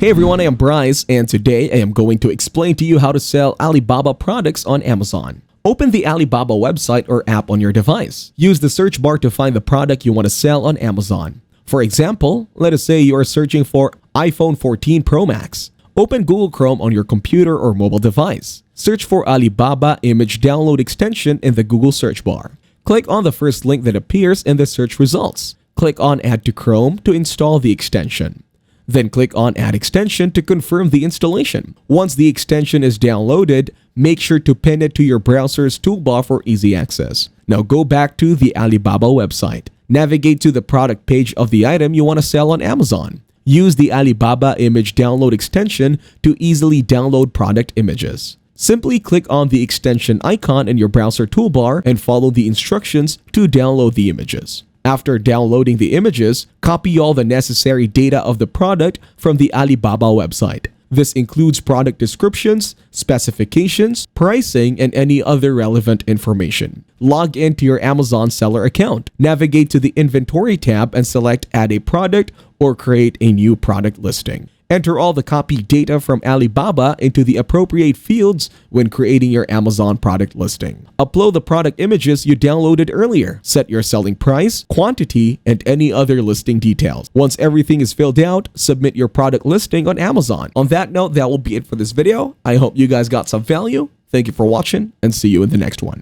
Hey everyone, I am Bryce, and today I am going to explain to you how to sell Alibaba products on Amazon. Open the Alibaba website or app on your device. Use the search bar to find the product you want to sell on Amazon. For example, let us say you are searching for iPhone 14 Pro Max. Open Google Chrome on your computer or mobile device. Search for Alibaba Image Download extension in the Google search bar. Click on the first link that appears in the search results. Click on Add to Chrome to install the extension. Then click on Add Extension to confirm the installation. Once the extension is downloaded, make sure to pin it to your browser's toolbar for easy access. Now go back to the Alibaba website. Navigate to the product page of the item you want to sell on Amazon. Use the Alibaba Image Download extension to easily download product images. Simply click on the extension icon in your browser toolbar and follow the instructions to download the images. After downloading the images, copy all the necessary data of the product from the Alibaba website. This includes product descriptions, specifications, pricing, and any other relevant information. Log into your Amazon seller account. Navigate to the Inventory tab and select Add a Product or Create a New Product Listing. Enter all the copied data from Alibaba into the appropriate fields when creating your Amazon product listing. Upload the product images you downloaded earlier. Set your selling price, quantity, and any other listing details. Once everything is filled out, submit your product listing on Amazon. On that note, that will be it for this video. I hope you guys got some value. Thank you for watching and see you in the next one.